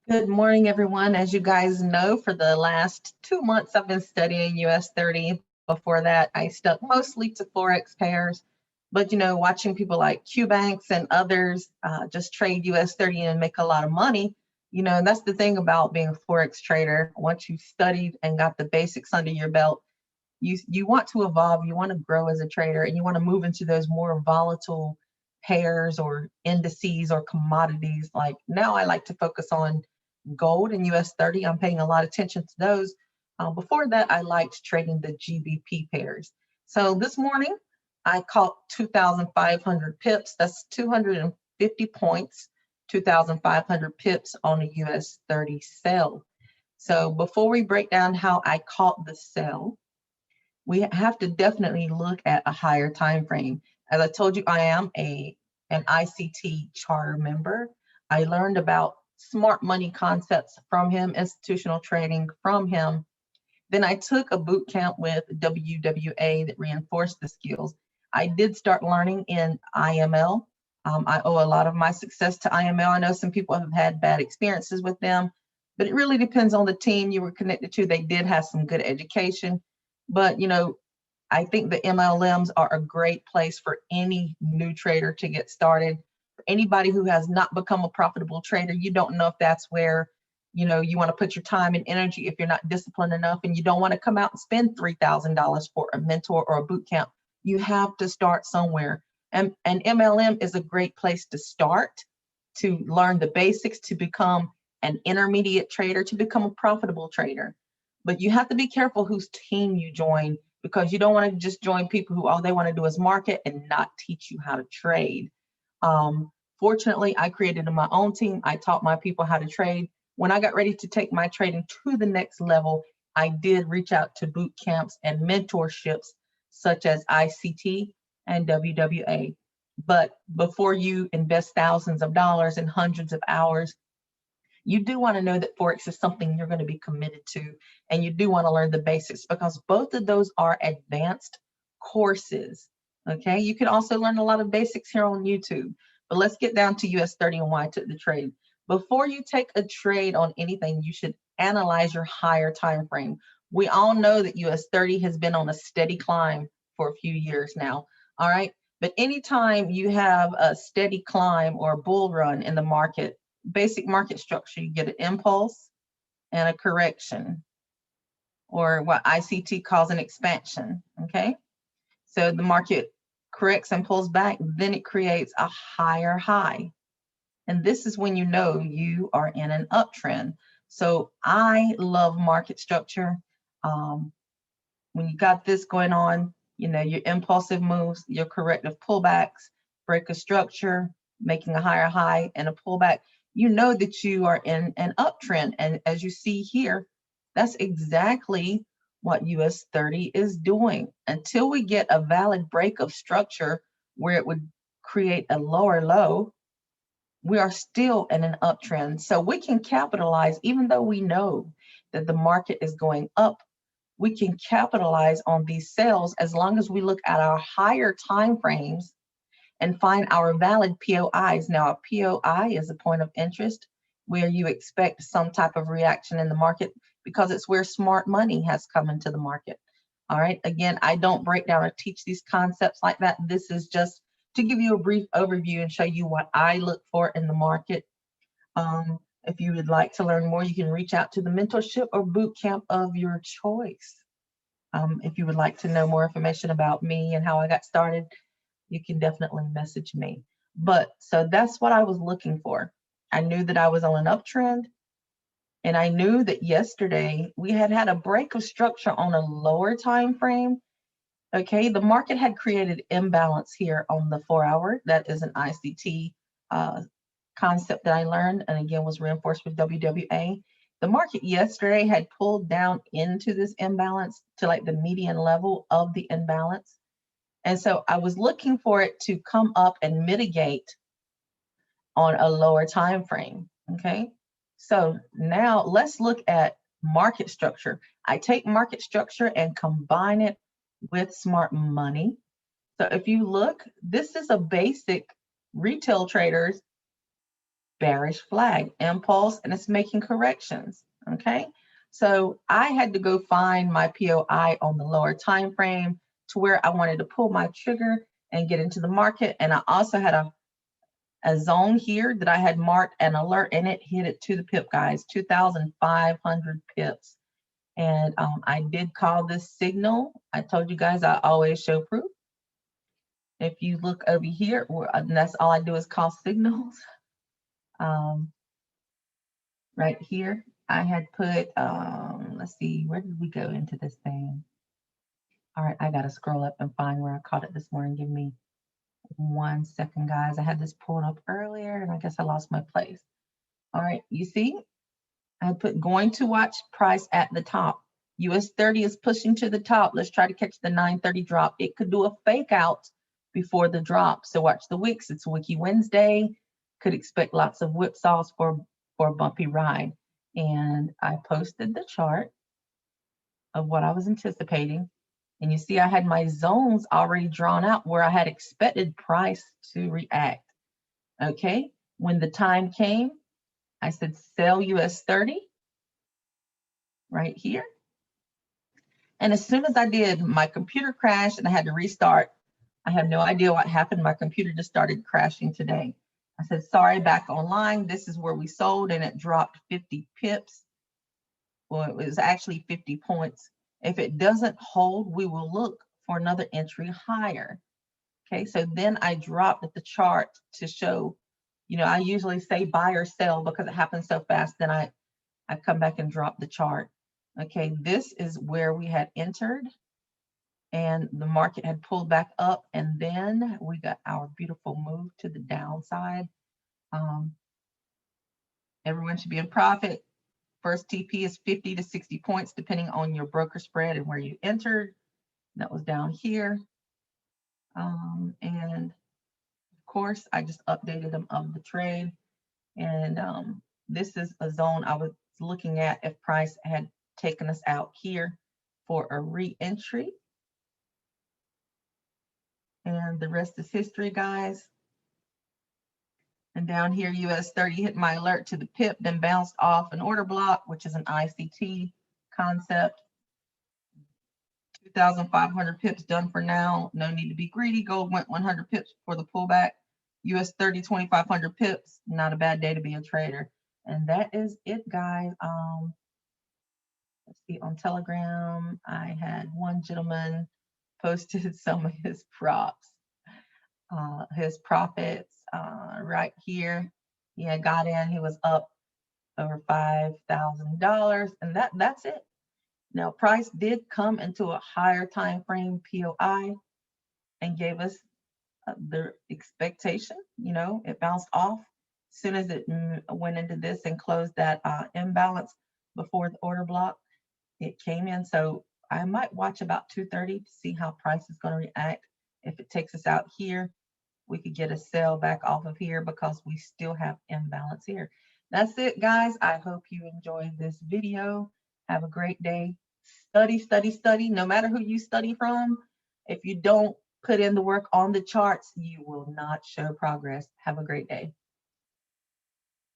Good morning, everyone. As you guys know, for the last 2 months, I've been studying US 30. Before that, I stuck mostly to Forex pairs. But, watching people like QBanks and others just trade US 30 and make a lot of money, and that's the thing about being a Forex trader. Once you've studied and got the basics under your belt, you want to evolve, you want to grow as a trader, and you want to move into those more volatile pairs or indices or commodities. Like now, I like to focus on gold and US 30. I'm paying a lot of attention to those. Before that, I liked trading the GBP pairs. So this morning, I caught 2,500 pips. That's 250 points, 2,500 pips on a US 30 sell. So before we break down how I caught the sell, we have to definitely look at a higher time frame. As I told you, I am an ICT charter member. I learned about smart money concepts from him, institutional trading from him. Then I took a boot camp with WWA that reinforced the skills. I did start learning in IML. I owe a lot of my success to IML. I know some people have had bad experiences with them, but it really depends on the team you were connected to. They did have some good education, but I think the MLMs are a great place for any new trader to get started. For anybody who has not become a profitable trader, you don't know if that's where you want to put your time and energy if you're not disciplined enough, and you don't want to come out and spend $3,000 for a mentor or a boot camp. You have to start somewhere. And MLM is a great place to start, to learn the basics, to become an intermediate trader, to become a profitable trader. But you have to be careful whose team you join, because you don't want to just join people who all they want to do is market and not teach you how to trade. Fortunately, I created my own team. I taught my people how to trade. When I got ready to take my trading to the next level, I did reach out to boot camps and mentorships such as ICT and WWA. But before you invest thousands of dollars and hundreds of hours, you do want to know that Forex is something you're going to be committed to, and you do want to learn the basics, because both of those are advanced courses. Okay, you can also learn a lot of basics here on YouTube, but let's get down to US 30 and why I took the trade. Before you take a trade on anything, you should analyze your higher time frame. We all know that US 30 has been on a steady climb for a few years now. All right, but anytime you have a steady climb or a bull run in the market, basic market structure, you get an impulse and a correction, or what ICT calls an expansion. Okay, so the market corrects and pulls back, then it creates a higher high, and this is when you know you are in an uptrend. So I love market structure. When you got this going on, your impulsive moves, your corrective pullbacks, break a structure, making a higher high and a pullback, you know that you are in an uptrend. And as you see here, that's exactly what US 30 is doing. Until we get a valid break of structure where it would create a lower low, we are still in an uptrend. So we can capitalize, even though we know that the market is going up, we can capitalize on these sales as long as we look at our higher time frames and find our valid POIs. Now, a POI is a point of interest where you expect some type of reaction in the market, because it's where smart money has come into the market. All right. Again, I don't break down or teach these concepts like that. This is just to give you a brief overview and show you what I look for in the market. If you would like to learn more, you can reach out to the mentorship or boot camp of your choice. If you would like to know more information about me and how I got started, you can definitely message me. But so that's what I was looking for. I knew that I was on an uptrend, and I knew that yesterday we had a break of structure on a lower time frame. Okay, the market had created imbalance here on the 4-hour. That is an ICT concept that I learned, and again was reinforced with WWA. The market yesterday had pulled down into this imbalance to like the median level of the imbalance. And so I was looking for it to come up and mitigate on a lower time frame. Okay, so now let's look at market structure. I take market structure and combine it with smart money. So if you look, this is a basic retail trader's bearish flag, impulse, and it's making corrections. Okay, so I had to go find my POI on the lower time frame to where I wanted to pull my trigger and get into the market. And I also had a zone here that I had marked an alert, and it hit it to the pip, guys, 2,500 pips. And I did call this signal. I told you guys I always show proof. If you look over here, and that's all I do is call signals. Right here, I had put, let's see, where did we go into this thing? All right, I gotta scroll up and find where I caught it this morning. Give me 1 second, guys. I had this pulled up earlier and I guess I lost my place. All right, you see, I put going to watch price at the top. US 30 is pushing to the top. Let's try to catch the 930 drop. It could do a fake out before the drop. So watch the wicks. It's Wiki Wednesday. Could expect lots of whipsaws for a bumpy ride. And I posted the chart of what I was anticipating. And you see I had my zones already drawn out where I had expected price to react. Okay, when the time came, I said sell US 30 right here. And as soon as I did, my computer crashed and I had to restart. I have no idea what happened. My computer just started crashing today. I said, sorry, back online. This is where we sold, and it dropped 50 pips. Well, it was actually 50 points. If it doesn't hold, we will look for another entry higher. Okay, so then I dropped the chart to show, you know, I usually say buy or sell because it happens so fast. Then I come back and drop the chart. Okay, this is where we had entered and the market had pulled back up, and then we got our beautiful move to the downside. Everyone should be in profit. First TP is 50 to 60 points, depending on your broker spread and where you entered. That was down here. And of course, I just updated them of the trade. And this is a zone I was looking at if price had taken us out here for a re-entry. And the rest is history, guys. And down here, US 30 hit my alert to the pip, then bounced off an order block, which is an ICT concept. 2,500 pips done for now. No need to be greedy. Gold went 100 pips for the pullback. US 30, 2,500 pips. Not a bad day to be a trader. And that is it, guys. Let's see, on Telegram, I had one gentleman posted some of his props, his profits right here. He had got in, he was up over $5,000, and that's it. Now, price did come into a higher time frame POI and gave us the expectation. You know, it bounced off as soon as it went into this and closed that imbalance before the order block. It came in, so I might watch about 230 to see how price is going to react. If it takes us out here, we could get a sell back off of here because we still have imbalance here. That's it, guys. I hope you enjoyed this video. Have a great day. Study, study, study. No matter who you study from, if you don't put in the work on the charts, you will not show progress. Have a great day.